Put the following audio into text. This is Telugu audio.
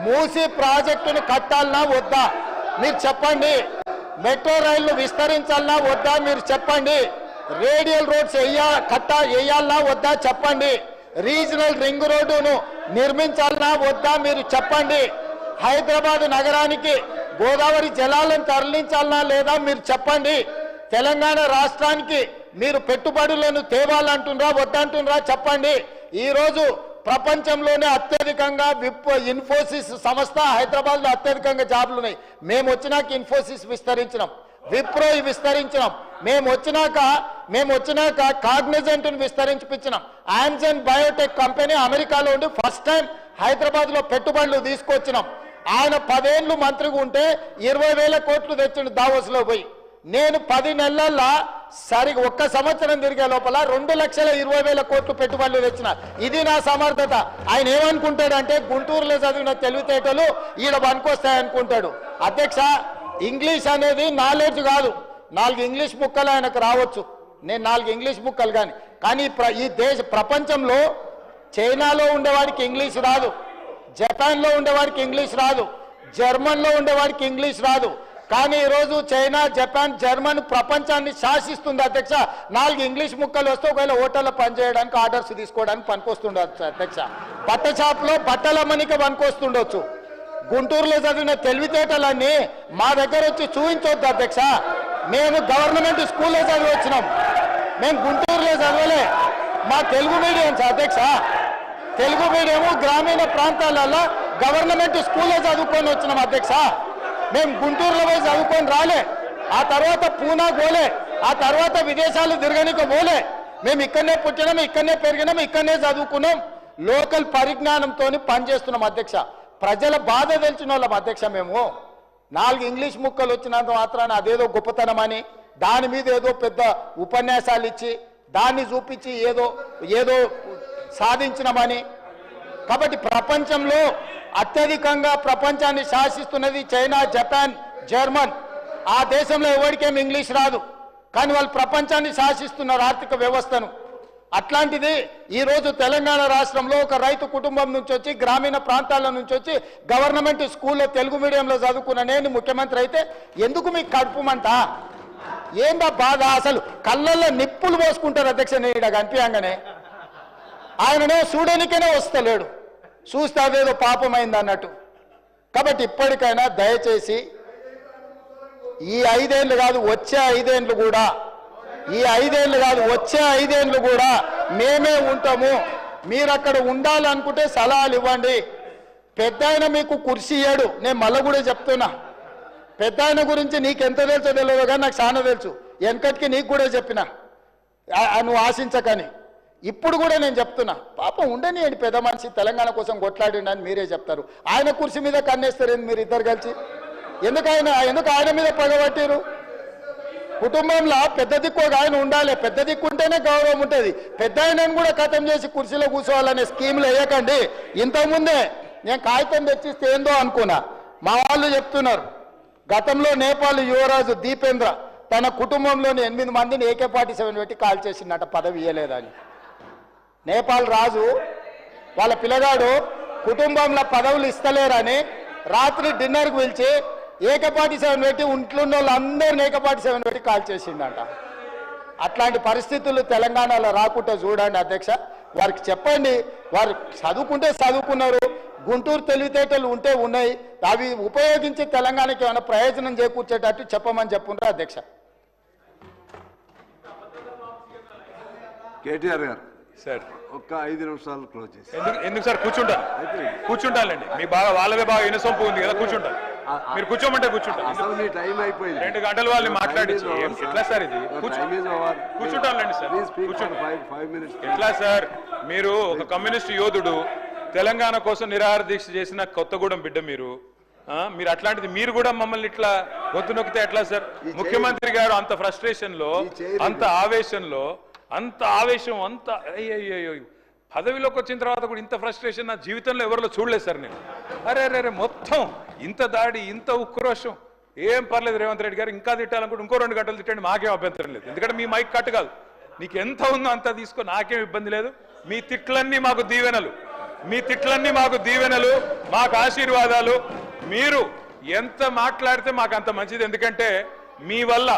మూసీ ప్రాజెక్టును కట్టాలనా వద్దా మీరు చెప్పండి. మెట్రో రైళ్లు విస్తరించాలనా వద్దా మీరు చెప్పండి. రేడియల్ రోడ్స్ వేయాలనా వద్దా చెప్పండి. రీజనల్ రింగ్ రోడ్డును నిర్మించాలనా వద్దా మీరు చెప్పండి. హైదరాబాద్ నగరానికి గోదావరి జలాలను తరలించాలనా లేదా మీరు చెప్పండి. తెలంగాణ రాష్ట్రానికి మీరు పెట్టుబడులను తేవాలంటున్నారా వద్దంటున్నారా చెప్పండి. ఈరోజు ప్రపంచంలోనే అత్యధికంగా ఇన్ఫోసిస్ సంస్థ హైదరాబాద్లో అత్యధికంగా జాబులు ఉన్నాయి. మేము వచ్చినాక ఇన్ఫోసిస్ విస్తరించినాం, విప్రో విస్తరించినాం. మేము వచ్చినాక కాగ్నిజెంట్ను విస్తరించిపించినాం. ఆమ్జన్ బయోటెక్ కంపెనీ అమెరికాలో ఉండి ఫస్ట్ టైం హైదరాబాద్లో పెట్టుబడులు తీసుకొచ్చినాం. ఆయన 10 ఏళ్ళు మంత్రిగా ఉంటే 20,000 కోట్లు తెచ్చిండు దావోస్లో పోయి. నేను 10 నెలల్లో సరిగా 1 సంవత్సరం తిరిగే లోపల 2,20,000 కోట్లు పెట్టుబడులు తెచ్చిన. ఇది నా సమర్థత. ఆయన ఏమనుకుంటాడంటే గుంటూరులో చదివిన తెలివితేటలు ఈడ పనికొస్తాయనుకుంటాడు. అధ్యక్ష, ఇంగ్లీష్ అనేది నాలెడ్జ్ కాదు. 4 ఇంగ్లీష్ ముక్కలు ఆయనకు రావచ్చు, నేను 4 ఇంగ్లీష్ ముక్కలు కానీ ఈ ప్రపంచంలో చైనాలో ఉండేవాడికి ఇంగ్లీష్ రాదు, జపాన్లో ఉండేవాడికి ఇంగ్లీష్ రాదు, జర్మన్లో ఉండేవాడికి ఇంగ్లీష్ రాదు. కానీ ఈరోజు చైనా, జపాన్, జర్మన్ ప్రపంచాన్ని శాసిస్తుంది అధ్యక్ష. 4 ఇంగ్లీష్ ముక్కలు వస్తే ఒకవేళ హోటల్లో పనిచేయడానికి ఆర్డర్స్ తీసుకోవడానికి పనికొస్తుండొచ్చు అధ్యక్ష. బట్ట షాప్లో బట్టల అమ్మనికి పనికొస్తుండొచ్చు. గుంటూరులో చదివిన తెలివితేటలన్నీ మా దగ్గర వచ్చి చూపించవద్దు అధ్యక్ష. మేము గవర్నమెంట్ స్కూల్లో చదివి వచ్చినాం, మేము గుంటూరులో చదవలే. మా తెలుగు మీడియం అధ్యక్ష, తెలుగు మీడియము గ్రామీణ ప్రాంతాలలో గవర్నమెంట్ స్కూల్లో చదువుకొని వచ్చినాం అధ్యక్ష. మేము గుంటూరులో పోయి చదువుకొని రాలే, ఆ తర్వాత పూనా పోలే, ఆ తర్వాత విదేశాలు తిరగనికి పోలే. మేము ఇక్కడనే పుట్టినాం, ఇక్కడనే పెరిగినాం, ఇక్కడనే చదువుకున్నాం. లోకల్ పరిజ్ఞానంతో పనిచేస్తున్నాం అధ్యక్ష. ప్రజల బాధ తెలిసిన వాళ్ళం అధ్యక్ష. మేము 4 ఇంగ్లీష్ ముక్కలు వచ్చినంత మాత్రాన అదేదో గొప్పతనం అని దాని మీద ఏదో పెద్ద ఉపన్యాసాలు ఇచ్చి దాన్ని చూపించి ఏదో సాధించినామని. కాబట్టి ప్రపంచంలో అత్యధికంగా ప్రపంచాన్ని శాసిస్తున్నది చైనా, జపాన్, జర్మన్. ఆ దేశంలో ఎవరికేం ఇంగ్లీష్ రాదు, కానీ వాళ్ళు ప్రపంచాన్ని శాసిస్తున్నారు ఆర్థిక వ్యవస్థను. అట్లాంటిది ఈరోజు తెలంగాణ రాష్ట్రంలో ఒక రైతు కుటుంబం నుంచి వచ్చి గ్రామీణ ప్రాంతాల నుంచి వచ్చి గవర్నమెంట్ స్కూల్లో తెలుగు మీడియంలో చదువుకున్న నేను ముఖ్యమంత్రి అయితే ఎందుకు మీకు కడుపుమంట? ఏందా బాధ? అసలు కళ్ళల్లో నిప్పులు పోసుకుంటారు అధ్యక్ష. నేను కనిపించగానే ఆయననే చూడనికనే వస్తలేడు, చూస్తే అదేదో పాపమైంది అన్నట్టు. కాబట్టి ఇప్పటికైనా దయచేసి ఈ 5 ఏళ్ళు కాదు వచ్చే 5 ఏళ్ళు కూడా, ఈ 5 ఏళ్ళు కాదు వచ్చే 5 ఏళ్ళు కూడా మేమే ఉంటాము. మీరు అక్కడ ఉండాలనుకుంటే సలహాలు ఇవ్వండి. పెద్ద ఆయన మీకు కుర్చీ ఇయ్యాడు. నేను మళ్ళీ కూడా చెప్తున్నా, పెద్ద ఆయన గురించి నీకెంత తెలుసో తెలియదు కానీ నాకు చాలా తెలుసు. వెనకటికి నీకు కూడా చెప్పిన, నువ్వు ఆశించకని. ఇప్పుడు కూడా నేను చెప్తున్నా, పాపం ఉండనియండి, పెద్ద మనిషి తెలంగాణ కోసం కొట్లాడిండి అని మీరే చెప్తారు. ఆయన కుర్చీ మీద కన్నేస్తారేంది మీరు ఇద్దరు కలిసి? ఎందుకు ఆయన మీద పగబట్టారు? కుటుంబంలో పెద్ద దిక్కు ఒక ఆయన ఉండాలి, పెద్ద దిక్కు ఉంటేనే గౌరవం ఉంటుంది. పెద్ద ఆయనను కూడా ఖతం చేసి కుర్చీలో కూర్చోవాలనే స్కీమ్లు వేయకండి. ఇంతకుముందే నేను కాగితం తెచ్చిస్తే ఏందో అనుకున్నా, మా వాళ్ళు చెప్తున్నారు గతంలో నేపాల్ యువరాజు దీపేంద్ర తన కుటుంబంలోని 8 మందిని AK-47 పెట్టి కాల్ చేసిందట, పదవి ఇయ్యలేదని. నేపాల్ రాజు వాళ్ళ పిల్లగాడు కుటుంబంలో పదవులు ఇస్తలేరని రాత్రి డిన్నర్కి పిలిచి AK-47 పెట్టి ఇంట్లో ఉన్న వాళ్ళందరినీ AK-47 పెట్టి కాల్ చేసిండట. అట్లాంటి పరిస్థితులు తెలంగాణలో రాకుండా చూడండి అధ్యక్ష. వారికి చెప్పండి, వారు చదువుకుంటే చదువుకున్నారు, గుంటూరు తెలివితేటలు ఉంటే ఉన్నాయి, అవి ఉపయోగించి తెలంగాణకి ఏమైనా ప్రయోజనం చేకూర్చేటట్టు చెప్పమని చెప్పుంటారు అధ్యక్ష. కేటీఆర్ గారు సార్ ఒక్క 5 నిమిషాలు క్లోజ్ చేసి. ఎందుకు సార్? కూర్చుంటానండి. మీ బాగా వాళ్ళదే బాగా ఇనసొంపు ఉంది కదా, కూర్చుంటాను. మీరు కూర్చోమంటే కూర్చుంటాను. అసలు మీ టైం అయిపోయింది, 2 గంటలు వాళ్ళని మాట్లాడించి ఎట్లా సార్ ఇది? కూర్చుంటానండి సార్, కూర్చోండి. 5 minutes. ఎట్లా సార్? మీరు ఒక కమ్యూనిస్ట్ యోధుడు, తెలంగాణ కోసం నిరాహార దీక్ష చేసిన కొత్తగూడెం బిడ్డ మీరు అట్లాంటిది మీరు కూడా మమ్మల్ని ఇట్లా గొంతు నొక్కితే ఎట్లా సార్? ముఖ్యమంత్రి గారు అంత ఫ్రస్ట్రేషన్ లో, అంత ఆవేశంలో, అంత ఆవేశం, అంత అయ్యో పదవిలోకి వచ్చిన తర్వాత కూడా ఇంత ఫ్రస్ట్రేషన్ నా జీవితంలో ఎవరిలో చూడలేదు సార్ నేను. అరే మొత్తం ఇంత దాడి, ఇంత ఉక్రోషం. ఏం పర్లేదు రేవంత్ రెడ్డి గారు, ఇంకా తిట్టాలనుకుంటే ఇంకో 2 గంటలు తిట్టండి, మాకేం అభ్యంతరం లేదు. ఎందుకంటే మీ మైక్ కట్ కాదు, నీకు ఎంత ఉందో అంత తీసుకో, నాకేం ఇబ్బంది లేదు. మీ తిట్లన్నీ మాకు దీవెనలు, మీ తిట్లన్నీ మాకు దీవెనలు, మాకు ఆశీర్వాదాలు. మీరు ఎంత మాట్లాడితే మాకు అంత మంచిది. ఎందుకంటే మీ వల్ల